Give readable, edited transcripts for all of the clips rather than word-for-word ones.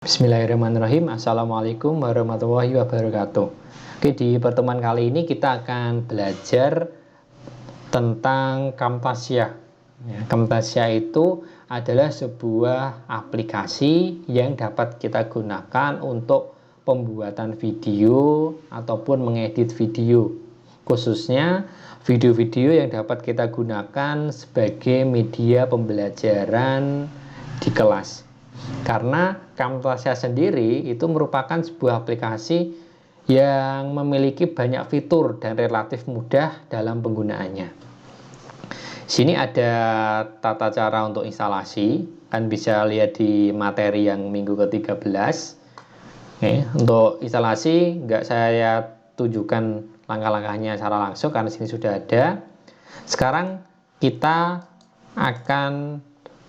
Bismillahirrahmanirrahim. Assalamualaikum warahmatullahi wabarakatuh. Oke, di pertemuan kali ini kita akan belajar tentang Camtasia. Camtasia itu adalah sebuah aplikasi yang dapat kita gunakan untuk pembuatan video ataupun mengedit video, khususnya video-video yang dapat kita gunakan sebagai media pembelajaran di kelas. Karena Camtasia sendiri itu merupakan sebuah aplikasi yang memiliki banyak fitur dan relatif mudah dalam penggunaannya. Sini ada tata cara untuk instalasi, kan bisa lihat di materi yang minggu ke-13. Untuk instalasi nggak saya tunjukkan langkah-langkahnya secara langsung karena sini sudah ada. Sekarang kita akan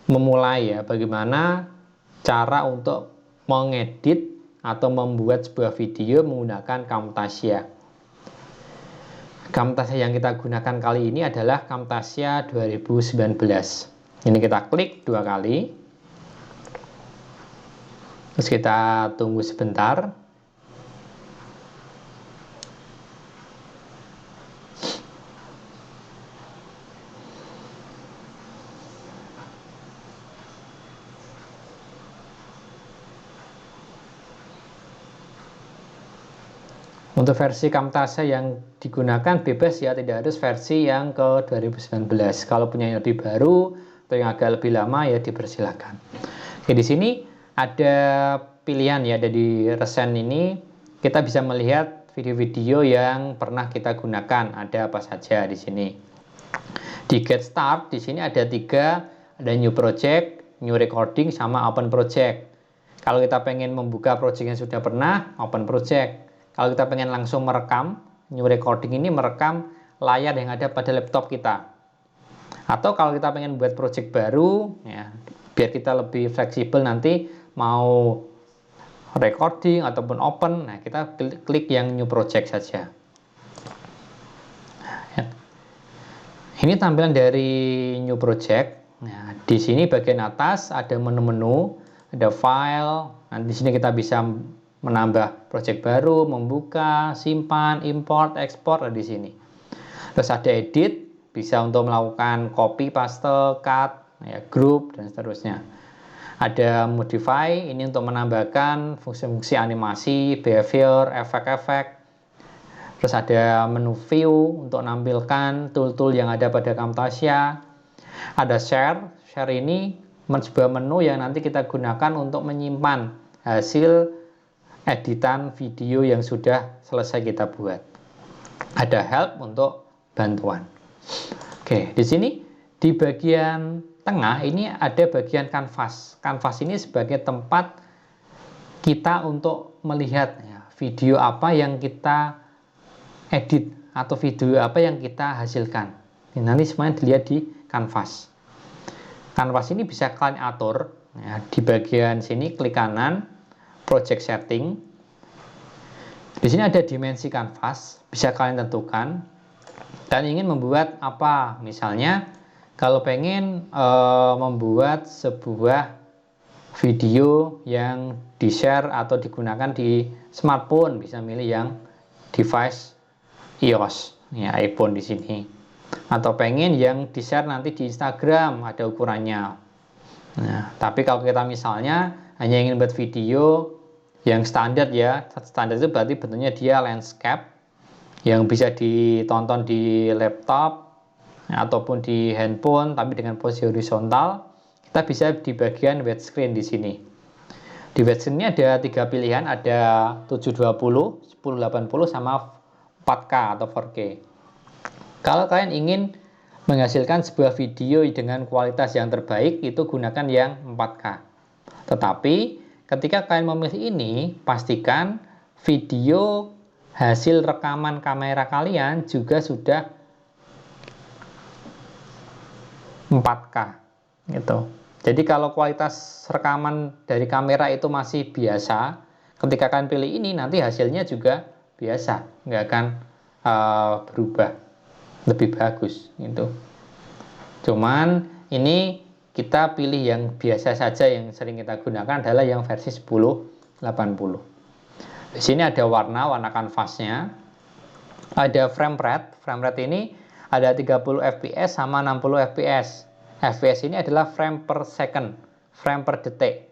memulai bagaimana cara untuk mengedit atau membuat sebuah video menggunakan Camtasia. Camtasia yang kita gunakan kali ini adalah Camtasia 2019. Ini kita klik 2 kali. Terus kita tunggu sebentar. Untuk versi Camtasia yang digunakan bebas ya, tidak harus versi yang ke 2019. Kalau punya yang lebih baru atau yang agak lebih lama ya dipersilakan. Oke, di sini ada pilihan ya, ada di recent ini kita bisa melihat video-video yang pernah kita gunakan. Ada apa saja di sini. Di Get Start di sini ada 3, ada New Project, New Recording, sama Open Project. Kalau kita pengen membuka project yang sudah pernah, Open Project. Kalau kita pengen langsung merekam, New Recording ini merekam layar yang ada pada laptop kita. Atau kalau kita pengen buat project baru, ya, biar kita lebih fleksibel nanti mau recording ataupun open, nah kita klik yang New Project saja. Ini tampilan dari New Project. Nah, di sini bagian atas ada menu-menu, ada file. Nah, di sini kita bisa menambah project baru, membuka, simpan, import, ekspor di sini. Terus ada edit, bisa untuk melakukan copy, paste, cut, ya, group dan seterusnya. Ada modify, ini untuk menambahkan fungsi-fungsi animasi, behavior, efek-efek. Terus ada menu view untuk menampilkan tool-tool yang ada pada Camtasia. Ada share ini sebuah menu yang nanti kita gunakan untuk menyimpan hasil editan video yang sudah selesai kita buat. Ada help untuk bantuan. Oke, di sini di bagian tengah ini ada bagian kanvas. Kanvas ini sebagai tempat kita untuk melihat ya, video apa yang kita edit atau video apa yang kita hasilkan. Ini nanti semuanya dilihat di kanvas. Kanvas ini bisa kalian atur ya, di bagian sini klik kanan, project setting. Di sini ada dimensi kanvas, bisa kalian tentukan. Kalian ingin membuat apa? Misalnya, kalau pengen membuat sebuah video yang di-share atau digunakan di smartphone, bisa milih yang device iOS, ya iPhone di sini. Atau pengen yang di-share nanti di Instagram, ada ukurannya. Nah, tapi kalau kita misalnya hanya ingin buat video yang standar ya, standar itu berarti bentuknya dia landscape yang bisa ditonton di laptop ya, ataupun di handphone tapi dengan posisi horizontal. Kita bisa di bagian widescreen di sini. Di widescreen ini ada 3 pilihan, ada 720, 1080 sama 4K atau 4K. Kalau kalian ingin menghasilkan sebuah video dengan kualitas yang terbaik, itu gunakan yang 4K. Tetapi ketika kalian memilih ini, pastikan video hasil rekaman kamera kalian juga sudah 4K gitu. Jadi kalau kualitas rekaman dari kamera itu masih biasa, ketika kalian pilih ini nanti hasilnya juga biasa, nggak akan berubah, lebih bagus gitu. Cuman ini kita pilih yang biasa saja, yang sering kita gunakan adalah yang versi 1080. Di sini ada warna kanvasnya, ada frame rate. Frame rate ini ada 30 fps sama 60 fps. fps ini adalah frame per second, frame per detik.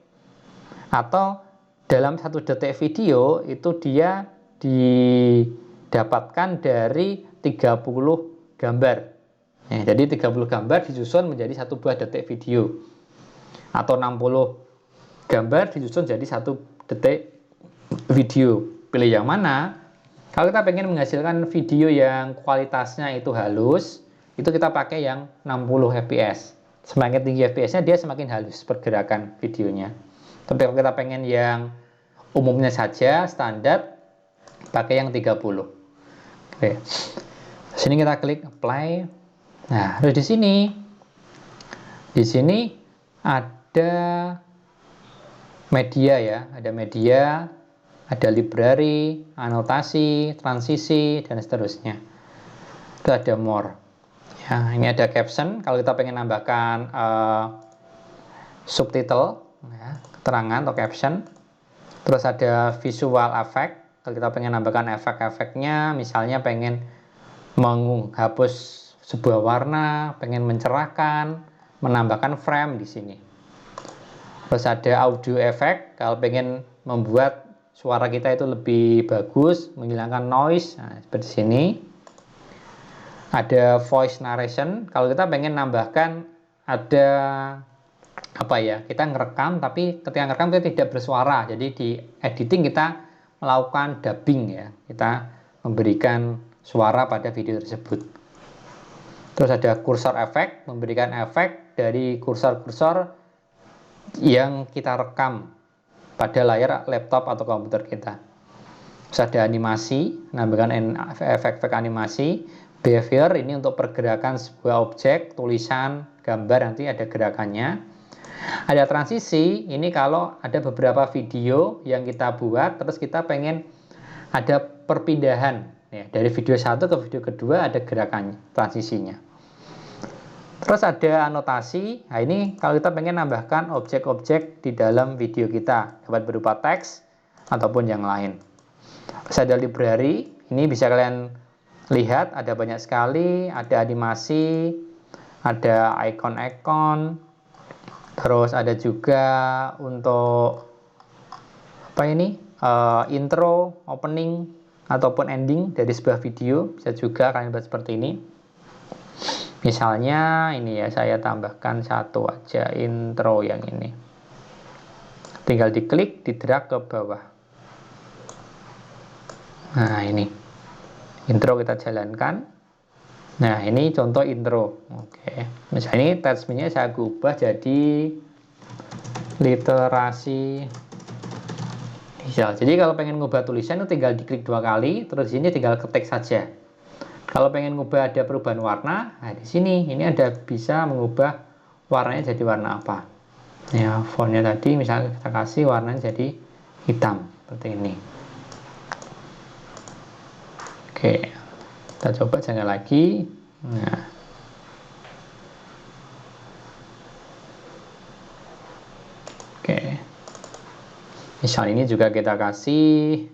Atau dalam 1 detik video itu dia didapatkan dari 30 gambar. Ya, jadi 30 gambar disusun menjadi 1 buah detik video. Atau 60 gambar disusun jadi 1 detik video. Pilih yang mana? Kalau kita pengen menghasilkan video yang kualitasnya itu halus, itu kita pakai yang 60 fps. Semakin tinggi fps-nya, dia semakin halus pergerakan videonya. Tapi kalau kita pengen yang umumnya saja, standar, pakai yang 30. Oke. Sini kita klik apply. Nah, terus di sini ada media ya, ada media, ada library, anotasi, transisi, dan seterusnya. Itu ada more. Ya, ini ada caption. Kalau kita pengen nambahkan subtitle, ya, keterangan atau caption. Terus ada visual effect. Kalau kita pengen nambahkan efek-efeknya, misalnya pengen menghapus sebuah warna, pengen mencerahkan, menambahkan frame di sini. Terus ada audio effect. Kalau pengen membuat suara kita itu lebih bagus, menghilangkan noise, nah, seperti sini. Ada voice narration. Kalau kita pengen nambahkan ada apa ya, kita ngerekam tapi ketika ngerekam kita tidak bersuara, jadi di editing kita melakukan dubbing ya, kita memberikan suara pada video tersebut. Terus ada cursor effect, memberikan efek dari kursor-kursor yang kita rekam pada layar laptop atau komputer kita. Terus ada animasi, menambahkan efek-efek animasi. Behavior ini untuk pergerakan sebuah objek, tulisan, gambar, nanti ada gerakannya. Ada transisi, ini kalau ada beberapa video yang kita buat, terus kita pengen ada perpindahan ya, dari video satu ke video kedua, ada gerakannya, transisinya. Terus ada anotasi. Nah, ini kalau kita pengen nambahkan objek-objek di dalam video kita, dapat berupa teks ataupun yang lain. Terus ada library. Ini bisa kalian lihat, ada banyak sekali, ada animasi, ada icon-icon. Terus ada juga untuk apa ini? Intro, opening ataupun ending dari sebuah video. Bisa juga kalian buat seperti ini. Misalnya ini ya, saya tambahkan satu aja intro yang ini. Tinggal diklik, didrag ke bawah. Nah, ini intro kita jalankan. Nah, ini contoh intro. Oke. Misalnya ini attachment-nya saya ubah jadi literasi digital. Jadi kalau pengen ngubah tulisan itu tinggal diklik 2 kali, terus di sini tinggal ketik saja. Kalau pengen ngubah ada perubahan warna, nah di sini ini ada bisa mengubah warnanya jadi warna apa. Ya, fontnya tadi misalnya kita kasih warnanya jadi hitam seperti ini. Oke, kita coba jangan lagi. Nah, oke. Misal ini juga kita kasih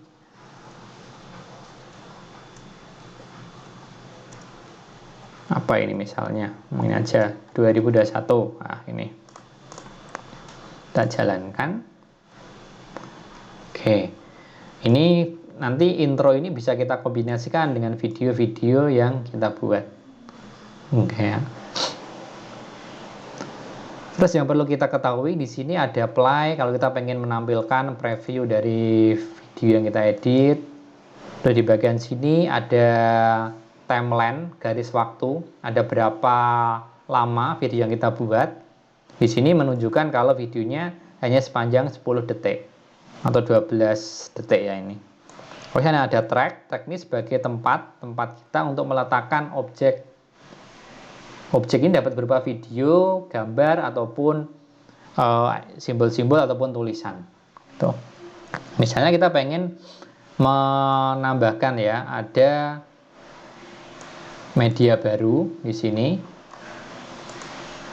apa ini misalnya, ini aja 2021. Nah, ini kita jalankan. Oke, ini nanti intro ini bisa kita kombinasikan dengan video-video yang kita buat. Oke. Terus yang perlu kita ketahui di sini ada play. Kalau kita pengen menampilkan preview dari video yang kita edit. Terus di bagian sini ada timeline, garis waktu, ada berapa lama video yang kita buat. Di sini menunjukkan kalau videonya hanya sepanjang 10 detik atau 12 detik ya ini. Kemudian ada track ini sebagai tempat kita untuk meletakkan objek. Objek ini dapat berupa video, gambar ataupun simbol-simbol ataupun tulisan. Tuh. Misalnya kita pengen menambahkan ya, ada media baru di sini.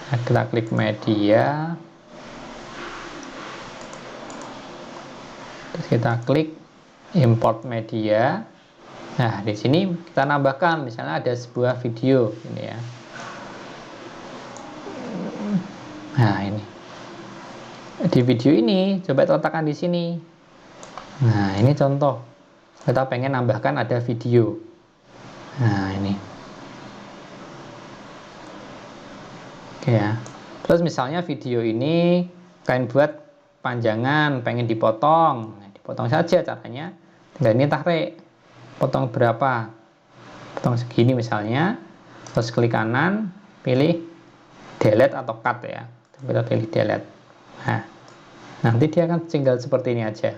Nah, kita klik media, terus kita klik import media. Nah, di sini kita nambahkan, misalnya ada sebuah video ini ya. Nah, ini di video ini coba letakkan di sini. Nah, ini contoh kita pengen nambahkan ada video. Nah, ini oke ya. Terus misalnya video ini kalian buat panjangan, pengen dipotong. Nah, dipotong saja caranya. Tinggal ini tarik, potong berapa, potong segini misalnya. Terus klik kanan, pilih delete atau cut ya. Kita pilih delete. Nah, nanti dia akan tinggal seperti ini aja.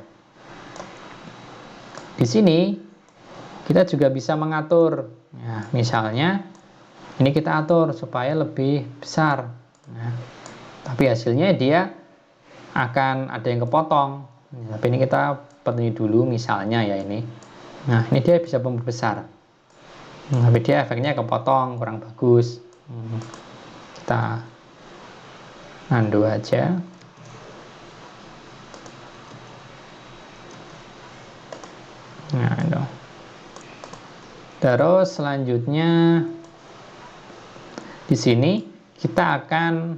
Di sini kita juga bisa mengatur. Nah, misalnya ini kita atur supaya lebih besar. Nah, tapi hasilnya dia akan ada yang kepotong. Nah, tapi ini kita penuhi dulu misalnya ya ini. Nah, ini dia bisa membesar. Nah, tapi dia efeknya kepotong, kurang bagus. Kita undo aja. Nah, itu. Terus selanjutnya di sini kita akan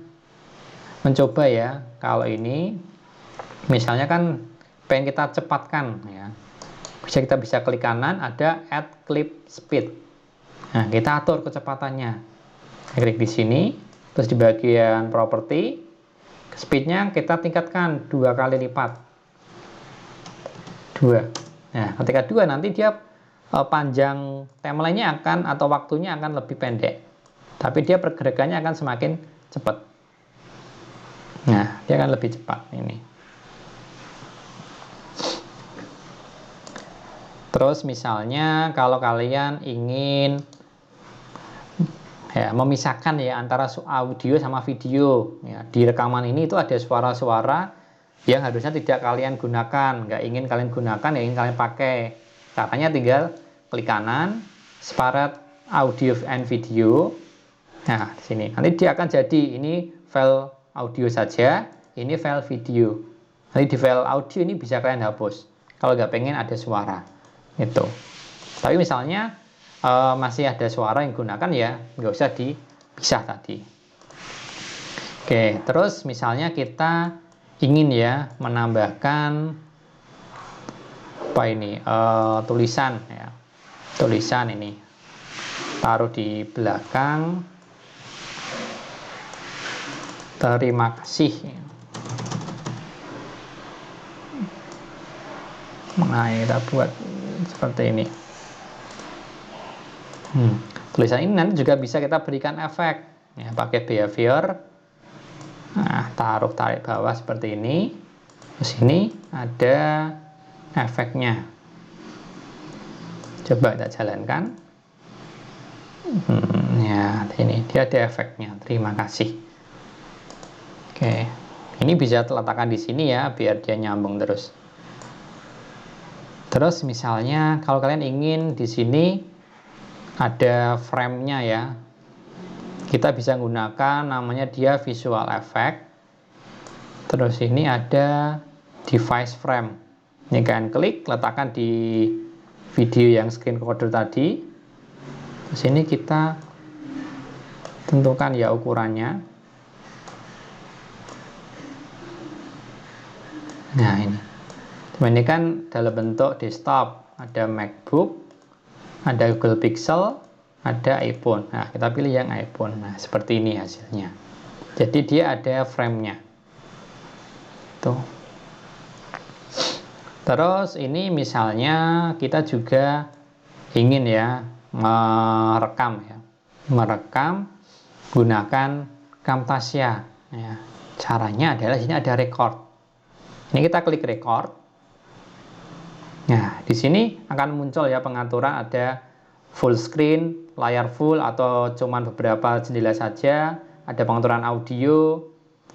mencoba ya, kalau ini misalnya kan pengen kita cepatkan ya. Kita bisa klik kanan, ada add clip speed. Nah, kita atur kecepatannya. Klik di sini, terus di bagian properti, speednya kita tingkatkan 2 kali lipat. 2. Nah, ketika 2 nanti dia panjang timelinenya akan atau waktunya akan lebih pendek. Tapi dia pergerakannya akan semakin cepat. Nah, dia akan lebih cepat ini. Terus misalnya kalau kalian ingin ya memisahkan ya antara audio sama video ya, di rekaman ini itu ada suara-suara yang harusnya tidak kalian gunakan, nggak ingin kalian gunakan, yang ingin kalian pakai. Caranya tinggal klik kanan, separate audio and video. Nah, di sini nanti dia akan jadi ini file audio saja, ini file video. Nanti di file audio ini bisa kalian hapus kalau nggak pengen ada suara itu. Tapi misalnya masih ada suara yang gunakan ya nggak usah dipisah tadi. Oke, terus misalnya kita ingin ya menambahkan apa ini tulisan ya, tulisan ini taruh di belakang, terima kasih. Nah, kita buat seperti ini. Tulisan ini nanti juga bisa kita berikan efek ya, pakai behavior. Nah, tarik bawah seperti ini. Terus ini ada efeknya. Coba kita jalankan. Ya, ini dia ada efeknya. Terima kasih. Oke, ini bisa letakkan di sini ya, biar dia nyambung terus. Terus misalnya kalau kalian ingin di sini ada frame-nya ya, kita bisa gunakan namanya dia visual effect. Terus ini ada device frame. Ini kalian klik, letakkan di video yang screen recorder tadi. Terus ini kita tentukan ya ukurannya. Nah, ini kan dalam bentuk desktop, ada MacBook, ada Google Pixel, ada iPhone. Nah, kita pilih yang iPhone. Nah, seperti ini hasilnya. Jadi dia ada frame-nya. Tuh. Terus ini misalnya kita juga ingin ya merekam ya. Merekam gunakan Camtasia. Ya. Caranya adalah sini ada record. Ini kita klik record. Nah, di sini akan muncul ya pengaturan, ada full screen, layar full atau cuman beberapa jendela saja, ada pengaturan audio,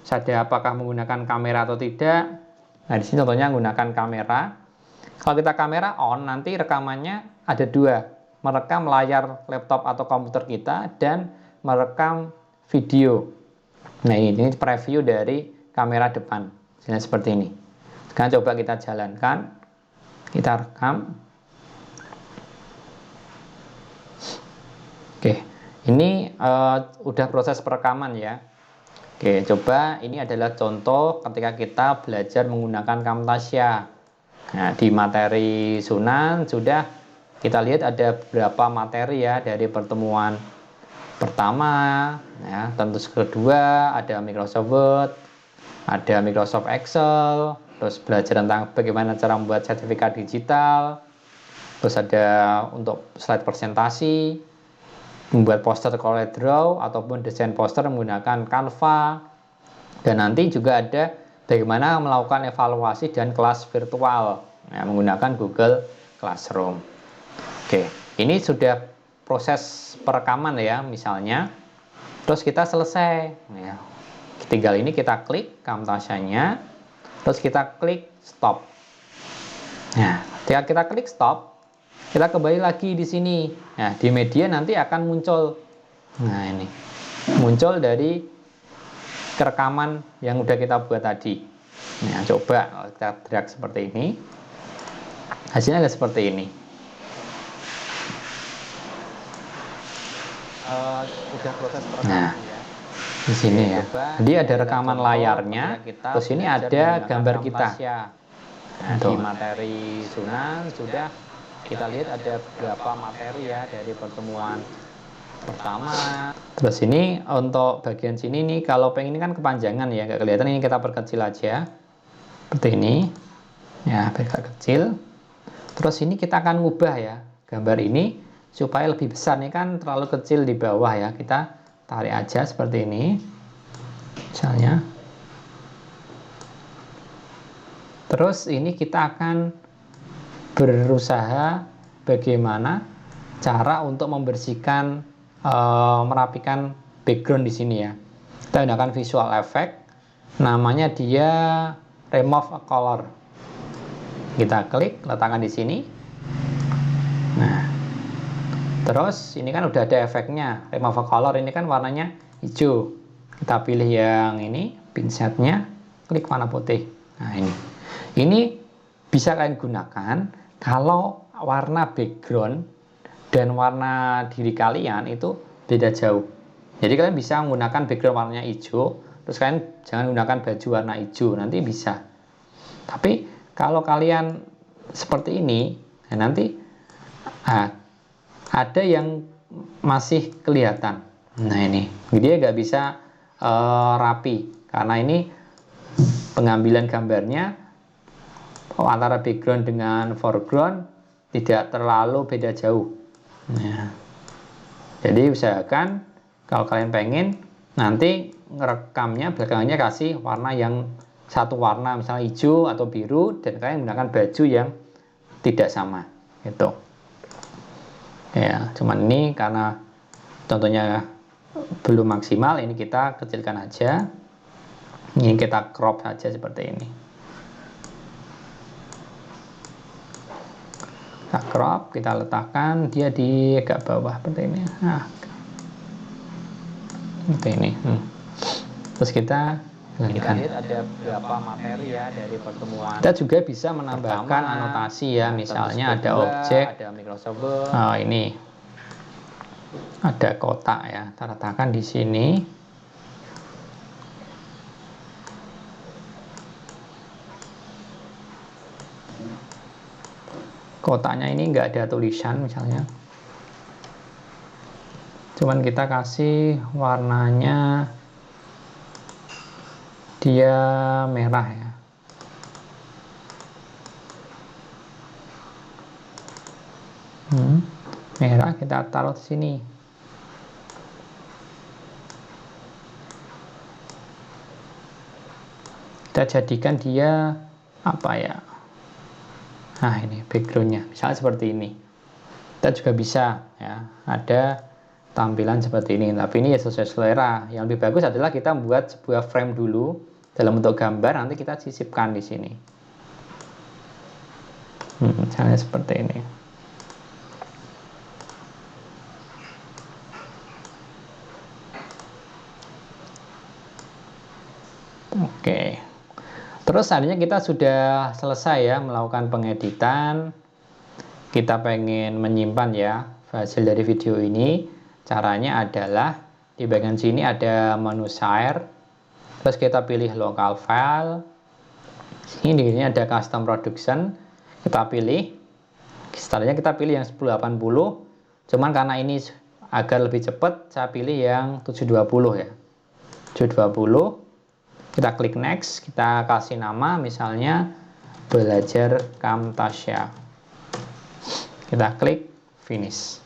ada apakah menggunakan kamera atau tidak. Nah, di sini contohnya menggunakan kamera. Kalau kita kamera on, nanti rekamannya ada 2, merekam layar laptop atau komputer kita dan merekam video. Nah ini preview dari kamera depan, misalnya seperti ini. Sekarang coba kita jalankan, kita rekam. Oke, ini udah proses perekaman ya. Oke, coba ini adalah contoh ketika kita belajar menggunakan Camtasia. Nah, di materi Sunan sudah kita lihat ada beberapa materi ya dari pertemuan pertama, ya, tentu kedua ada Microsoft Word, ada Microsoft Excel, terus belajar tentang bagaimana cara membuat sertifikat digital, terus ada untuk slide presentasi, membuat poster CorelDRAW ataupun desain poster menggunakan Canva, dan nanti juga ada bagaimana melakukan evaluasi dan kelas virtual ya, menggunakan Google Classroom. Oke, ini sudah proses perekaman ya misalnya, terus kita selesai ya. Tinggal ini kita klik Camtasia-nya, terus kita klik stop. Nah, ketika kita klik stop, kita kembali lagi di sini. Nah, di media nanti akan muncul. Nah, ini muncul dari rekaman yang udah kita buat tadi. Nah, coba kita drag seperti ini. Hasilnya ada seperti ini. Udah proses perekaman ya. Di sini ya. Jadi ada rekaman layarnya. Terus ini ada gambar kita. Nah, di materi Sunan sudah kita lihat ada beberapa materi ya dari pertemuan pertama. Terus ini untuk bagian sini nih, kalau pengen ini kan kepanjangan ya, nggak kelihatan, ini kita perkecil aja seperti ini ya, agak kecil. Terus ini kita akan ngubah ya gambar ini supaya lebih besar. Ini kan terlalu kecil di bawah ya, kita tarik aja seperti ini misalnya. Terus ini kita akan berusaha bagaimana cara untuk membersihkan, merapikan background di sini ya. Kita gunakan visual effect, namanya dia remove a color. Kita klik, letakkan di sini. Nah, terus ini kan udah ada efeknya, remove a color, ini kan warnanya hijau. Kita pilih yang ini, pinsetnya, klik warna putih. Nah ini bisa kalian gunakan kalau warna background dan warna diri kalian itu beda jauh. Jadi kalian bisa menggunakan background warnanya hijau, terus kalian jangan gunakan baju warna hijau, nanti bisa. Tapi kalau kalian seperti ini, nah nanti ada yang masih kelihatan. Nah ini, dia nggak bisa rapi, karena ini pengambilan gambarnya antara background dengan foreground tidak terlalu beda jauh. Nah, jadi usahakan kalau kalian pengen nanti ngerekamnya belakangnya kasih warna yang satu warna, misalnya hijau atau biru, dan kalian menggunakan baju yang tidak sama gitu ya. Cuman ini karena contohnya belum maksimal, ini kita kecilkan aja, ini kita crop saja seperti ini. Kita crop, kita letakkan dia di agak bawah seperti ini. Nah, seperti ini. Terus kita lihat ada beberapa materi ya dari pertemuan. Kita juga bisa menambahkan anotasi ya, misalnya ada objek, ada Microsoft Word. Oh, ini ada kotak ya, kita letakkan di sini. Kotaknya ini nggak ada tulisan misalnya, cuman kita kasih warnanya dia merah ya. Merah, kita taruh di sini. Kita jadikan dia apa ya? Nah ini backgroundnya, misalnya seperti ini. Kita juga bisa ya, ada tampilan seperti ini, tapi ini ya sesuai selera. Yang lebih bagus adalah kita buat sebuah frame dulu dalam bentuk gambar, nanti kita sisipkan di sini. Misalnya seperti ini. Terus seandainya kita sudah selesai ya melakukan pengeditan, kita pengen menyimpan ya hasil dari video ini. Caranya adalah di bagian sini ada menu share, terus kita pilih local file. Ini ada custom production, kita pilih. Setelahnya kita pilih yang 1080, cuman karena ini agar lebih cepat saya pilih yang 720 ya, 720. Kita klik next, kita kasih nama misalnya belajar Camtasia. Kita klik finish.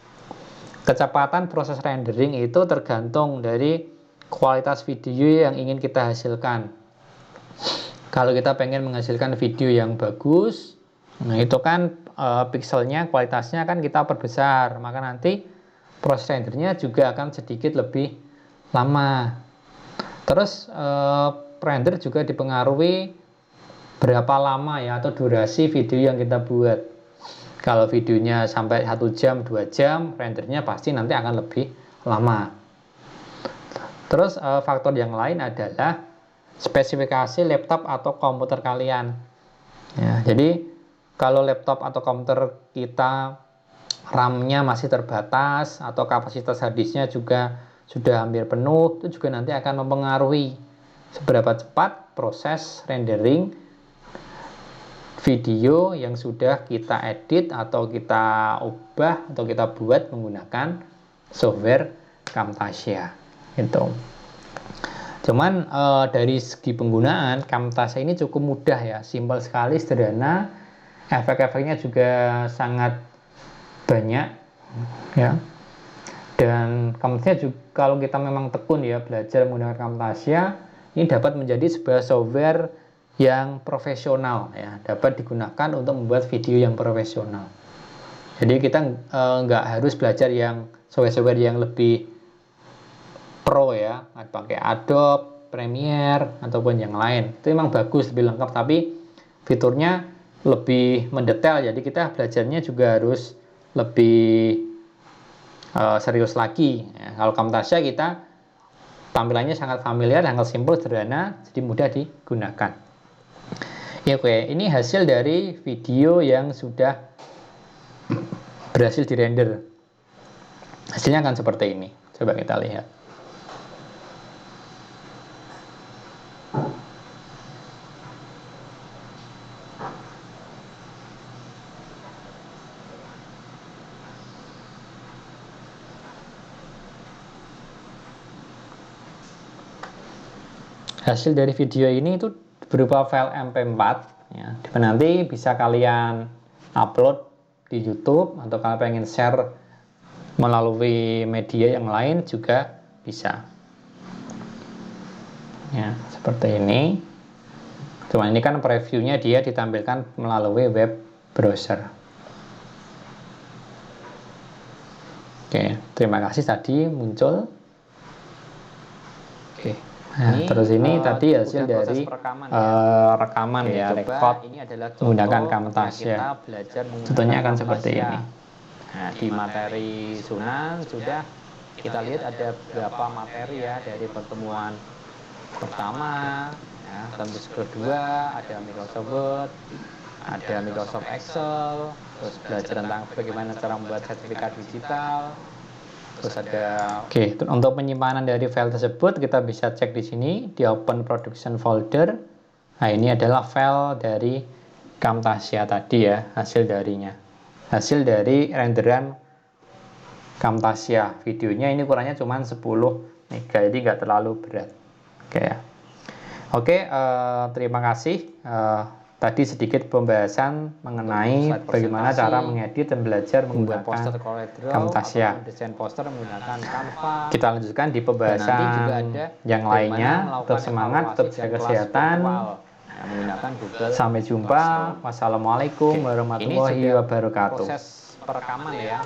Kecepatan proses rendering itu tergantung dari kualitas video yang ingin kita hasilkan. Kalau kita pengen menghasilkan video yang bagus, nah itu kan pixelnya, kualitasnya kan kita perbesar, maka nanti proses rendernya juga akan sedikit lebih lama. Terus render juga dipengaruhi berapa lama ya atau durasi video yang kita buat. Kalau videonya sampai 1 jam 2 jam, rendernya pasti nanti akan lebih lama. Terus faktor yang lain adalah spesifikasi laptop atau komputer kalian ya. Jadi kalau laptop atau komputer kita RAM-nya masih terbatas atau kapasitas harddisknya juga sudah hampir penuh, itu juga nanti akan mempengaruhi seberapa cepat proses rendering video yang sudah kita edit atau kita ubah atau kita buat menggunakan software Camtasia gitu. Cuman dari segi penggunaan Camtasia ini cukup mudah ya, simpel sekali, sederhana, efek-efeknya juga sangat banyak ya. Dan Camtasia juga, kalau kita memang tekun ya belajar menggunakan Camtasia, ini dapat menjadi sebuah software yang profesional ya, dapat digunakan untuk membuat video yang profesional. Jadi kita nggak harus belajar yang software-software yang lebih pro ya, pakai Adobe, Premiere ataupun yang lain. Itu memang bagus, lebih lengkap, tapi fiturnya lebih mendetail. Jadi kita belajarnya juga harus lebih serius lagi ya. Kalau Camtasia kita tampilannya sangat familiar, sangat simpel, sederhana, jadi mudah digunakan ya. Oke, ini hasil dari video yang sudah berhasil dirender. Hasilnya akan seperti ini, coba kita lihat. Hasil dari video ini itu berupa file MP4 ya, nanti bisa kalian upload di YouTube atau kalau pengen share melalui media yang lain juga bisa ya, seperti ini. Cuma ini kan previewnya dia ditampilkan melalui web browser. Oke, terima kasih tadi muncul. Oke. Nah, terus ini tadi hasil dari rekaman ya, record menggunakan Camtasia. Contohnya akan seperti ini. Nah, di materi Sunan sudah kita lihat ada beberapa materi ya, dari pertemuan pertama, ya, tentu kedua ada Microsoft Word, ada Microsoft Excel, terus belajar tentang bagaimana cara membuat sertifikat digital. Terus ada. Oke, untuk penyimpanan dari file tersebut kita bisa cek di sini di Open Production Folder. Nah, ini adalah file dari Camtasia tadi ya, hasil darinya. Hasil dari renderan Camtasia. Videonya ini ukurannya cuma 10 MB, jadi nggak terlalu berat. Oke ya. Oke, terima kasih. Tadi sedikit pembahasan mengenai bagaimana cara mengedit dan belajar menggunakan Camtasia. Desain poster menggunakan Canva. Kita lanjutkan di pembahasan yang lainnya. Tetap semangat, tetap jaga kesehatan. Menggunakan Google. Sampai jumpa. Wassalamualaikum warahmatullahi wabarakatuh. Proses perekaman ya.